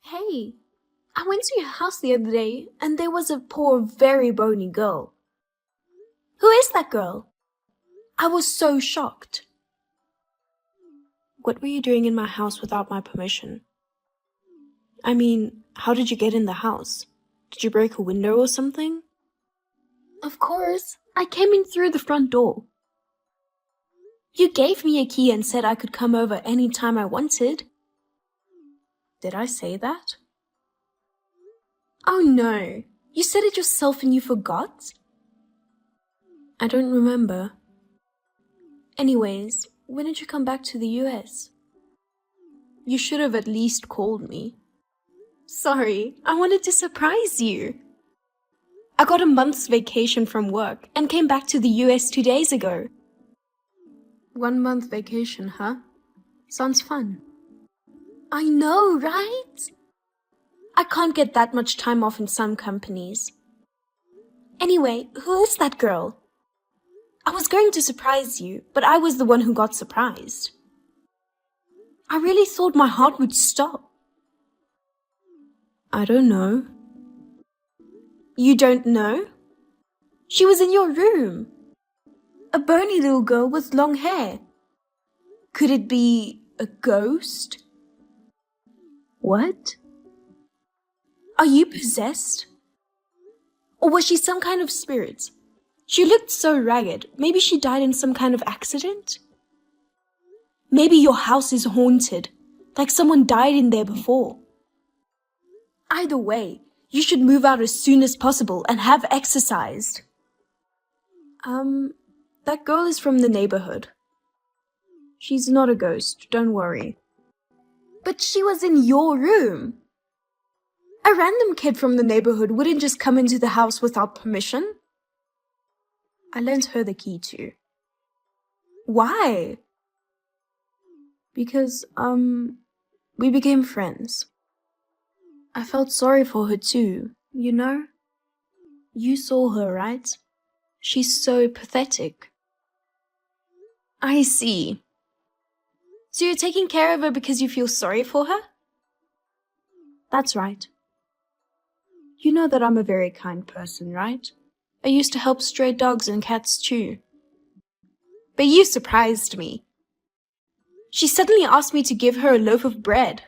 Hey, I went to your house the other day and there was a poor, very bony girl. Who is that girl? I was so shocked. What were you doing in my house without my permission? I mean, how did you get in the house? Did you break a window or something? Of course, I came in through the front door. You gave me a key and said I could come over any time I wanted. Did I say that? Oh no, you said it yourself and you forgot? I don't remember. Anyways, when did you come back to the US? You should have at least called me. Sorry, I wanted to surprise you. I got a month's vacation from work and came back to the US 2 days ago. 1 month vacation, huh? Sounds fun. I know, right? I can't get that much time off in some companies. Anyway, who is that girl? I was going to surprise you, but I was the one who got surprised. I really thought my heart would stop. I don't know. You don't know? She was in your room. A bony little girl with long hair. Could it be a ghost? What? Are you possessed? Or was she some kind of spirit? She looked so ragged. Maybe she died in some kind of accident? Maybe your house is haunted, like someone died in there before. Either way, you should move out as soon as possible and have exercised. That girl is from the neighborhood. She's not a ghost, don't worry. But she was in your room. A random kid from the neighborhood wouldn't just come into the house without permission. I lent her the key too. Why? Because, we became friends. I felt sorry for her too, you know? You saw her, right? She's so pathetic. I see. So you're taking care of her because you feel sorry for her? That's right. You know that I'm a very kind person, right? I used to help stray dogs and cats too. But you surprised me. She suddenly asked me to give her a loaf of bread.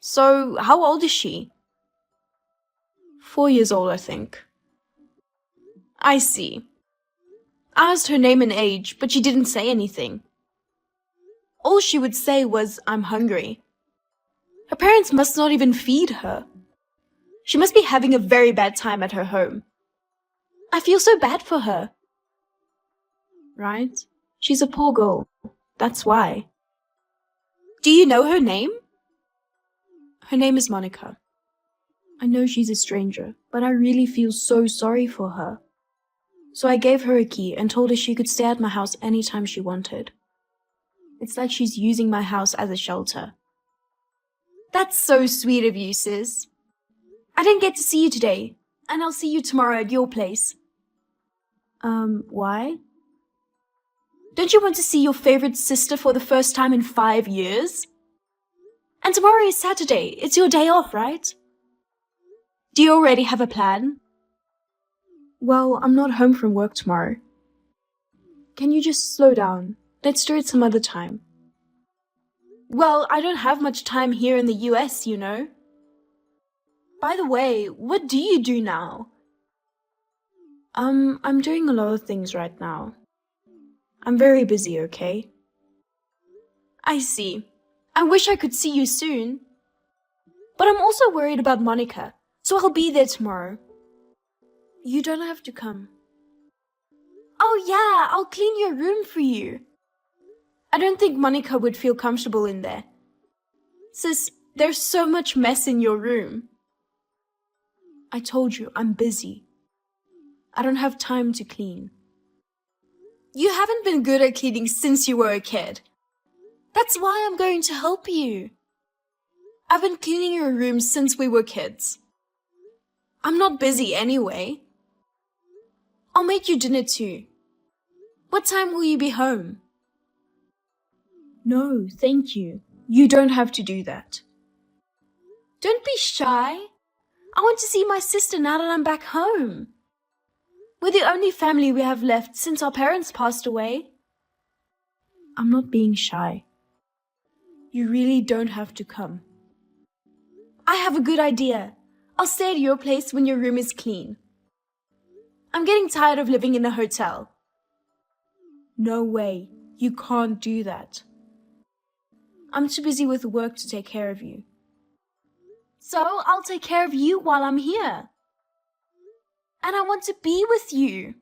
So, how old is she? 4 years old, I think. I see. I asked her name and age, but she didn't say anything. All she would say was, "I'm hungry." Her parents must not even feed her. She must be having a very bad time at her home. I feel so bad for her. Right? She's a poor girl. That's why. Do you know her name? Her name is Monica. I know she's a stranger, but I really feel so sorry for her. So I gave her a key and told her she could stay at my house anytime she wanted. It's like she's using my house as a shelter. That's so sweet of you, sis. I didn't get to see you today, and I'll see you tomorrow at your place. Why? Don't you want to see your favorite sister for the first time in 5 years? And tomorrow is Saturday. It's your day off, right? Do you already have a plan? Well, I'm not home from work tomorrow. Can you just slow down? Let's do it some other time. Well, I don't have much time here in the US, you know. By the way, what do you do now? I'm doing a lot of things right now. I'm very busy, okay? I see. I wish I could see you soon. But I'm also worried about Monica, so I'll be there tomorrow. You don't have to come. Oh yeah, I'll clean your room for you. I don't think Monica would feel comfortable in there. Sis, there's so much mess in your room. I told you, I'm busy. I don't have time to clean. You haven't been good at cleaning since you were a kid. That's why I'm going to help you. I've been cleaning your room since we were kids. I'm not busy anyway. I'll make you dinner too. What time will you be home? No, thank you. You don't have to do that. Don't be shy. I want to see my sister now that I'm back home. We're the only family we have left since our parents passed away. I'm not being shy. You really don't have to come. I have a good idea. I'll stay at your place when your room is clean. I'm getting tired of living in a hotel. No way. You can't do that. I'm too busy with work to take care of you. So I'll take care of you while I'm here. And I want to be with you.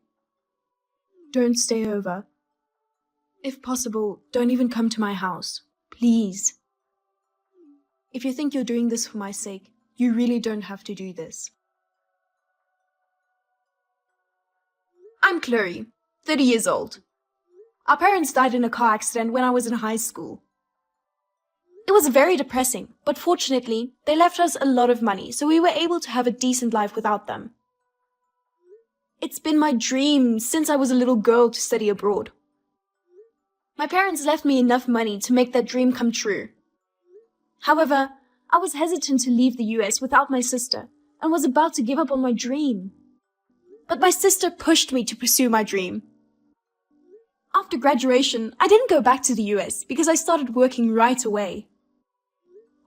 Don't stay over. If possible, don't even come to my house. Please. If you think you're doing this for my sake, you really don't have to do this. I'm Chloe, 30 years old. Our parents died in a car accident when I was in high school. It was very depressing, but fortunately, they left us a lot of money, so we were able to have a decent life without them. It's been my dream since I was a little girl to study abroad. My parents left me enough money to make that dream come true. However, I was hesitant to leave the US without my sister and was about to give up on my dream. But my sister pushed me to pursue my dream. After graduation, I didn't go back to the US because I started working right away.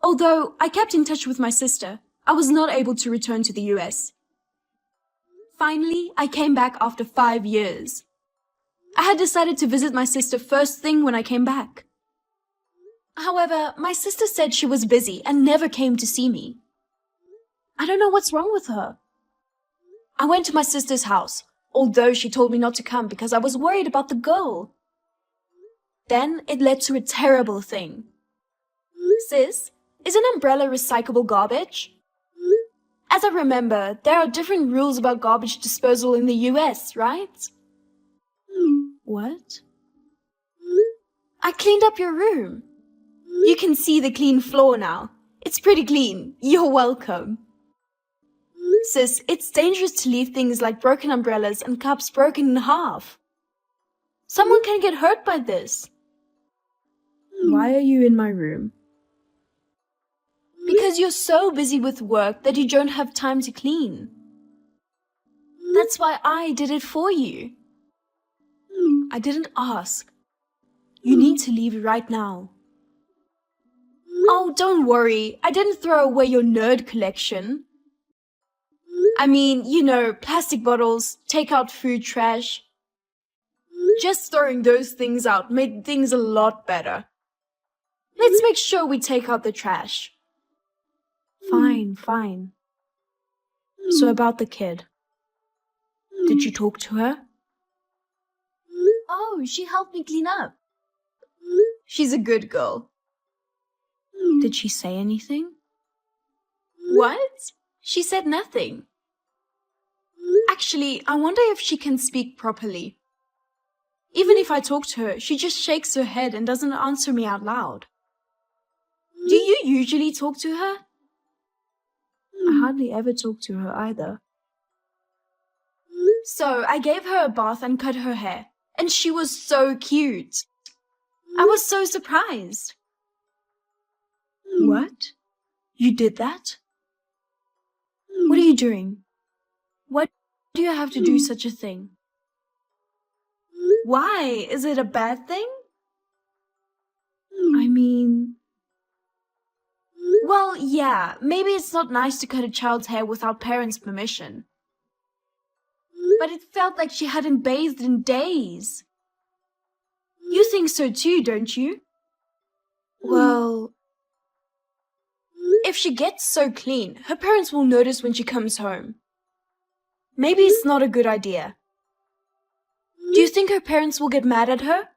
Although I kept in touch with my sister, I was not able to return to the US. Finally, I came back after 5 years. I had decided to visit my sister first thing when I came back. However, my sister said she was busy and never came to see me. I don't know what's wrong with her. I went to my sister's house, although she told me not to come because I was worried about the girl. Then it led to a terrible thing. Sis, is an umbrella recyclable garbage? As I remember, there are different rules about garbage disposal in the US, right? What? I cleaned up your room. You can see the clean floor now. It's pretty clean. You're welcome. Sis, it's dangerous to leave things like broken umbrellas and cups broken in half. Someone can get hurt by this. Why are you in my room? Because you're so busy with work that you don't have time to clean. That's why I did it for you. I didn't ask. You need to leave right now. Oh, don't worry. I didn't throw away your nerd collection. I mean, you know, plastic bottles, takeout food trash. Just throwing those things out made things a lot better. Let's make sure we take out the trash. Fine. So about the kid. Did you talk to her? Oh, she helped me clean up. She's a good girl. Did she say anything? What? She said nothing. Actually, I wonder if she can speak properly. Even if I talk to her, she just shakes her head and doesn't answer me out loud. Do you usually talk to her? I hardly ever talk to her either. So I gave her a bath and cut her hair, and she was so cute. I was so surprised. What? You did that? What are you doing? Why do you have to do such a thing? Why? Is it a bad thing? I mean... Well, yeah, maybe it's not nice to cut a child's hair without parents' permission. But it felt like she hadn't bathed in days. You think so too, don't you? Well... If she gets so clean, her parents will notice when she comes home. Maybe it's not a good idea. Do you think her parents will get mad at her?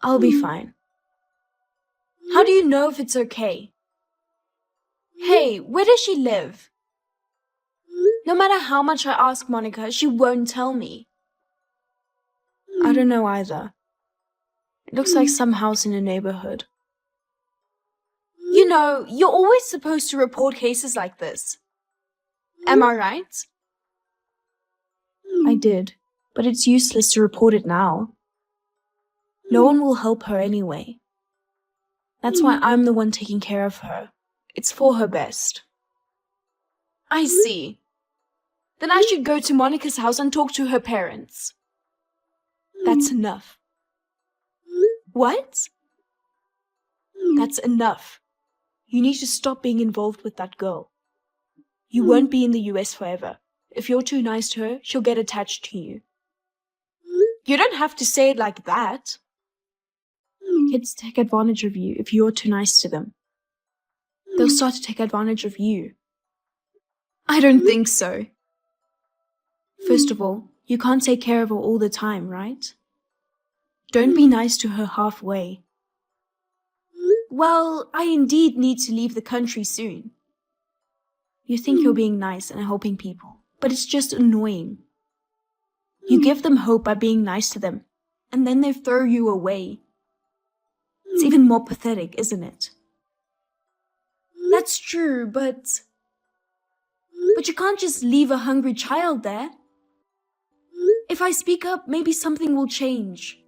I'll be fine. How do you know if it's okay? Hey, where does she live? No matter how much I ask Monica, she won't tell me. I don't know either. It looks like some house in a neighborhood. You know, you're always supposed to report cases like this. Am I right? I did, but it's useless to report it now. No one will help her anyway. That's why I'm the one taking care of her. It's for her best. I see. Then I should go to Monica's house and talk to her parents. That's enough. What? That's enough. You need to stop being involved with that girl. You won't be in the US forever. If you're too nice to her, she'll get attached to you. You don't have to say it like that. Kids take advantage of you if you're too nice to them. They'll start to take advantage of you. I don't think so. First of all, you can't take care of her all the time, right? Don't be nice to her halfway. Well, I indeed need to leave the country soon. You think you're being nice and helping people, but it's just annoying. You give them hope by being nice to them, and then they throw you away. It's even more pathetic, isn't it? That's true, but you can't just leave a hungry child there. If I speak up, maybe something will change.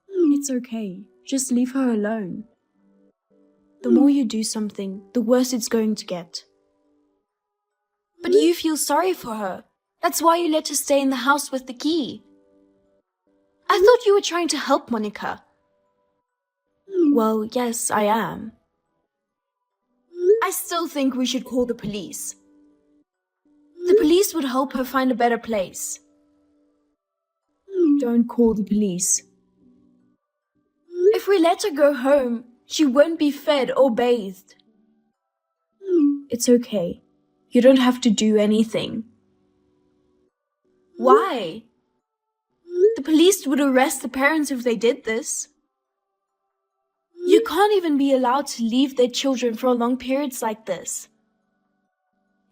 It's okay. Just leave her alone. The more you do something, the worse it's going to get. But you feel sorry for her. That's why you let her stay in the house with the key. I thought you were trying to help Monica. Well, yes, I am. I still think we should call the police. The police would help her find a better place. Don't call the police. If we let her go home, she won't be fed or bathed. It's okay. You don't have to do anything. Why? The police would arrest the parents if they did this. You can't even be allowed to leave their children for long periods like this.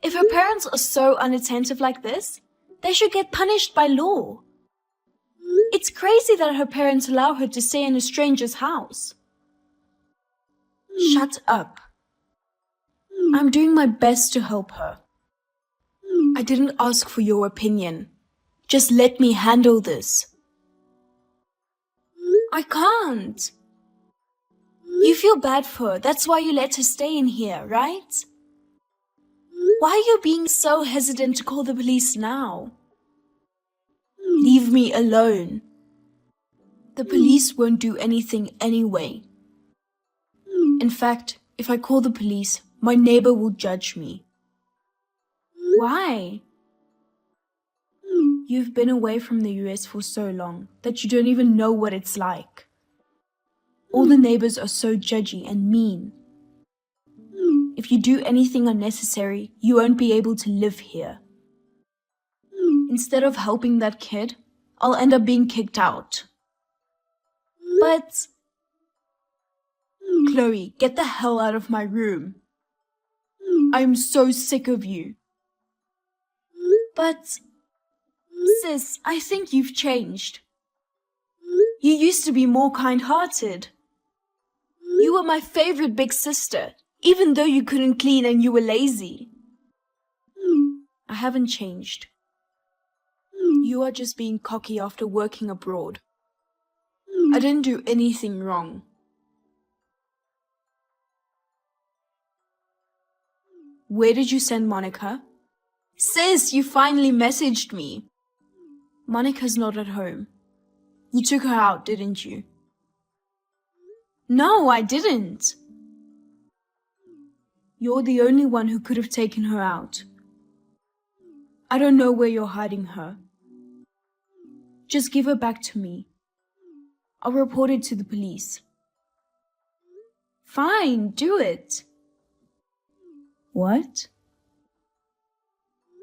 If her parents are so unattentive like this, they should get punished by law. It's crazy that her parents allow her to stay in a stranger's house. Shut up. I'm doing my best to help her. I didn't ask for your opinion. Just let me handle this. I can't. You feel bad for her. That's why you let her stay in here, right? Why are you being so hesitant to call the police now? Leave me alone. The police won't do anything anyway. In fact, if I call the police, my neighbor will judge me. Why? You've been away from the US for so long that you don't even know what it's like. All the neighbors are so judgy and mean. If you do anything unnecessary, you won't be able to live here. Instead of helping that kid, I'll end up being kicked out. But... Chloe, get the hell out of my room. I'm so sick of you. But... Sis, I think you've changed. You used to be more kind-hearted. You were my favorite big sister, even though you couldn't clean and you were lazy. I haven't changed. You are just being cocky after working abroad. I didn't do anything wrong. Where did you send Monica? Sis, you finally messaged me. Monica's not at home. You took her out, didn't you? No, I didn't. You're the only one who could have taken her out. I don't know where you're hiding her. Just give her back to me. I'll report it to the police. Fine, do it. What?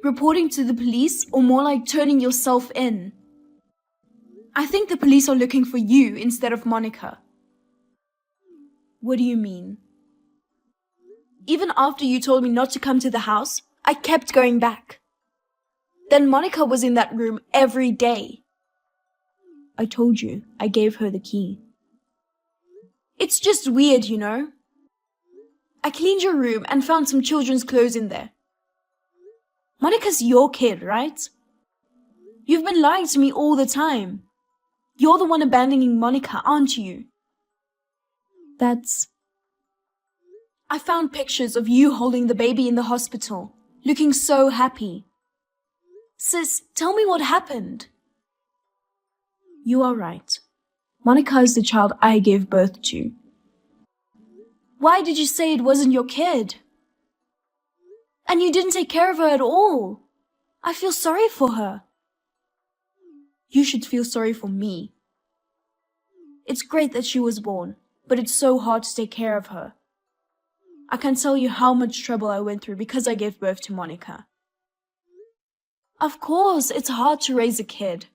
Reporting to the police, or more like turning yourself in? I think the police are looking for you instead of Monica. What do you mean? Even after you told me not to come to the house, I kept going back. Then Monica was in that room every day. I told you, I gave her the key. It's just weird, you know? I cleaned your room and found some children's clothes in there. Monica's your kid, right? You've been lying to me all the time. You're the one abandoning Monica, aren't you? I found pictures of you holding the baby in the hospital, looking so happy. Sis, tell me what happened. You are right. Monica is the child I gave birth to. Why did you say it wasn't your kid? And you didn't take care of her at all. I feel sorry for her. You should feel sorry for me. It's great that she was born, but it's so hard to take care of her. I can't tell you how much trouble I went through because I gave birth to Monica. Of course, it's hard to raise a kid.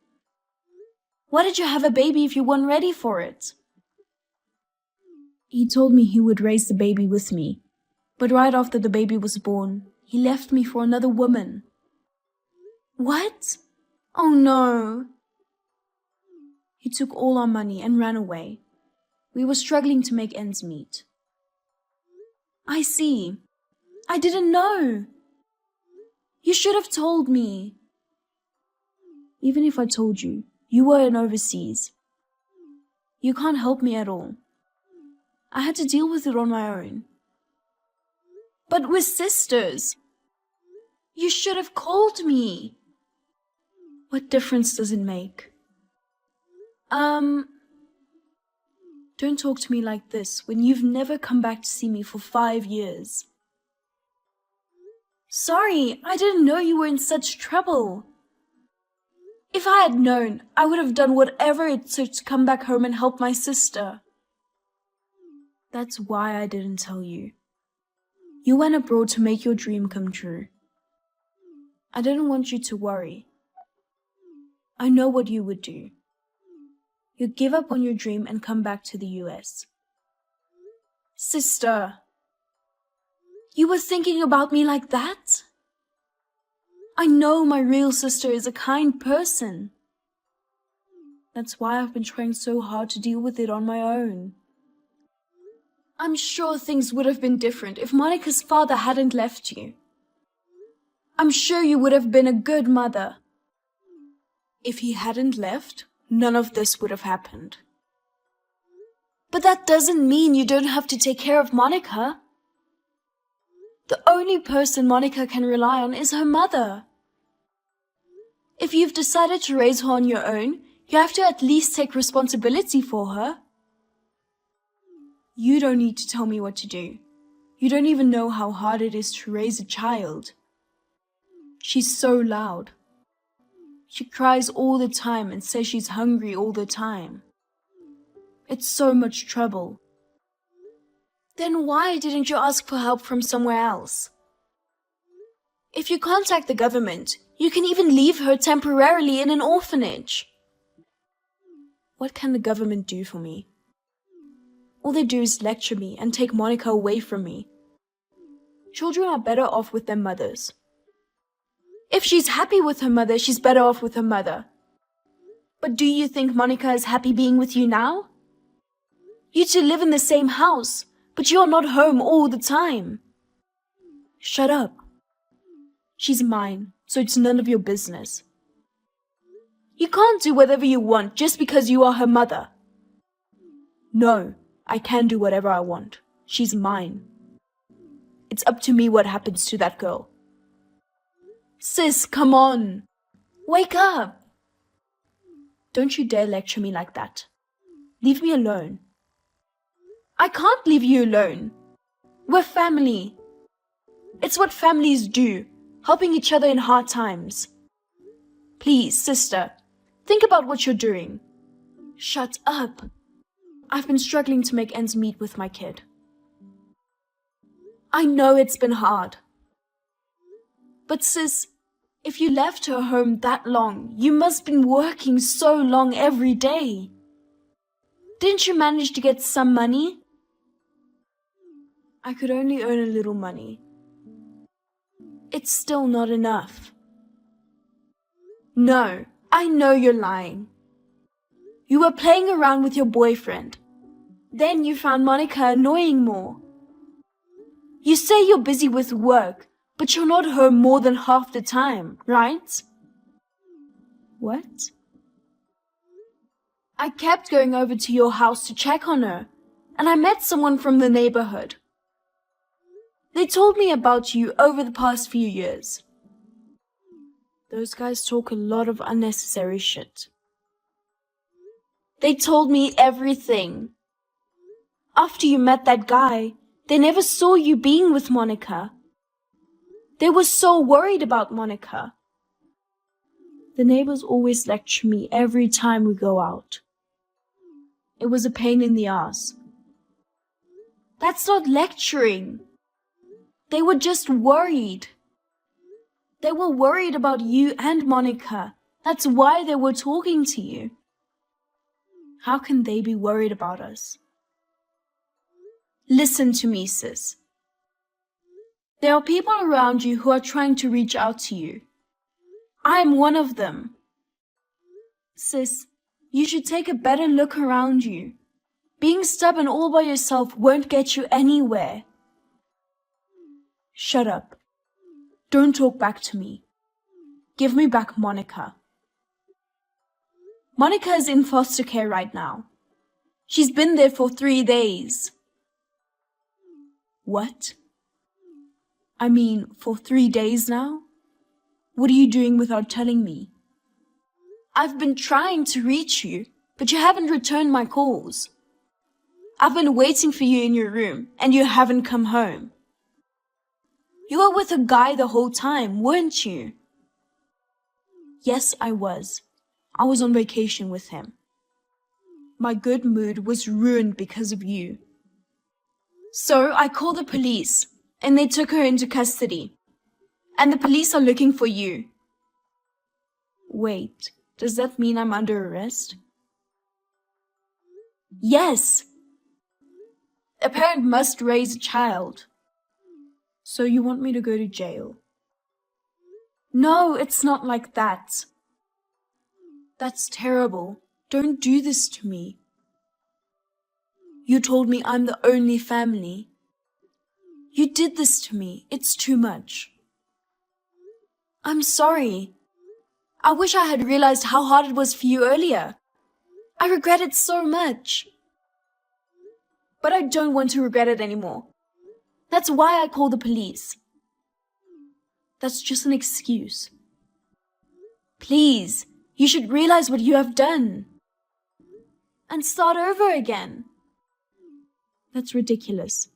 Why did you have a baby if you weren't ready for it? He told me he would raise the baby with me, but right after the baby was born, he left me for another woman. What? Oh no. He took all our money and ran away. We were struggling to make ends meet. I see. I didn't know. You should have told me. Even if I told you, you were in overseas. You can't help me at all. I had to deal with it on my own. But we're sisters. You should have called me. What difference does it make? Don't talk to me like this when you've never come back to see me for 5 years. Sorry, I didn't know you were in such trouble. If I had known, I would have done whatever it took to come back home and help my sister. That's why I didn't tell you. You went abroad to make your dream come true. I didn't want you to worry. I know what you would do. You'd give up on your dream and come back to the US. Sister, you were thinking about me like that? I know my real sister is a kind person. That's why I've been trying so hard to deal with it on my own. I'm sure things would have been different if Monica's father hadn't left you. I'm sure you would have been a good mother. If he hadn't left, none of this would have happened. But that doesn't mean you don't have to take care of Monica. The only person Monica can rely on is her mother. If you've decided to raise her on your own, you have to at least take responsibility for her. You don't need to tell me what to do. You don't even know how hard it is to raise a child. She's so loud. She cries all the time and says she's hungry all the time. It's so much trouble. Then why didn't you ask for help from somewhere else? If you contact the government, you can even leave her temporarily in an orphanage. What can the government do for me? All they do is lecture me and take Monica away from me. Children are better off with their mothers. If she's happy with her mother, she's better off with her mother. But do you think Monica is happy being with you now? You two live in the same house, but you're not home all the time. Shut up. She's mine, so it's none of your business. You can't do whatever you want just because you are her mother. No, I can do whatever I want. She's mine. It's up to me what happens to that girl. Sis, come on. Wake up. Don't you dare lecture me like that. Leave me alone. I can't leave you alone. We're family. It's what families do, helping each other in hard times. Please, sister, think about what you're doing. Shut up. I've been struggling to make ends meet with my kid. I know it's been hard. But sis, if you left her home that long, you must have been working so long every day. Didn't you manage to get some money? I could only earn a little money. It's still not enough. No, I know you're lying. You were playing around with your boyfriend. Then you found Monica annoying more. You say you're busy with work, but you're not home more than half the time, right? What? I kept going over to your house to check on her, and I met someone from the neighborhood. They told me about you over the past few years. Those guys talk a lot of unnecessary shit. They told me everything. After you met that guy, they never saw you being with Monica. They were so worried about Monica. The neighbors always lecture me every time we go out. It was a pain in the ass. That's not lecturing. They were just worried. They were worried about you and Monica. That's why they were talking to you. How can they be worried about us? Listen to me, sis. There are people around you who are trying to reach out to you. I am one of them. Sis, you should take a better look around you. Being stubborn all by yourself won't get you anywhere. Shut up. Don't talk back to me. Give me back Monica. Monica is in foster care right now. She's been there for 3 days. What? I mean, for 3 days now? What are you doing without telling me? I've been trying to reach you, but you haven't returned my calls. I've been waiting for you in your room, and you haven't come home. You were with a guy the whole time, weren't you? Yes, I was. I was on vacation with him. My good mood was ruined because of you. So I called the police, and they took her into custody. And the police are looking for you. Wait, does that mean I'm under arrest? Yes. A parent must raise a child. So you want me to go to jail? No, it's not like that. That's terrible. Don't do this to me. You told me I'm the only family. You did this to me. It's too much. I'm sorry. I wish I had realized how hard it was for you earlier. I regret it so much. But I don't want to regret it anymore. That's why I called the police. That's just an excuse. Please, you should realize what you have done. And start over again. That's ridiculous.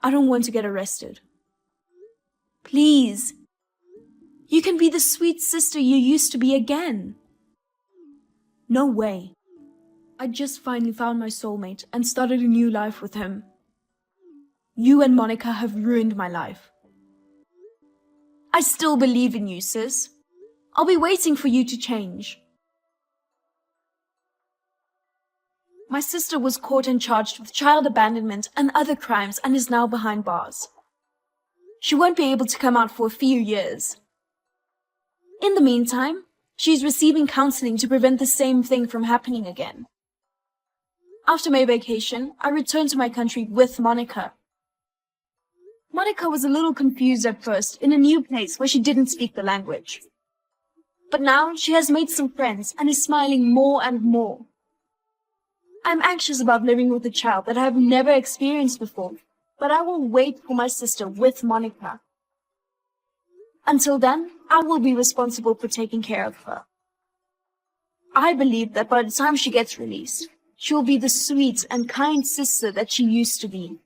I don't want to get arrested. Please. You can be the sweet sister you used to be again. No way. I just finally found my soulmate and started a new life with him. You and Monica have ruined my life. I still believe in you, sis. I'll be waiting for you to change. My sister was caught and charged with child abandonment and other crimes and is now behind bars. She won't be able to come out for a few years. In the meantime, she's receiving counseling to prevent the same thing from happening again. After my vacation, I returned to my country with Monica. Monica was a little confused at first in a new place where she didn't speak the language. But now she has made some friends and is smiling more and more. I'm anxious about living with a child that I have never experienced before, but I will wait for my sister with Monica. Until then, I will be responsible for taking care of her. I believe that by the time she gets released, she will be the sweet and kind sister that she used to be.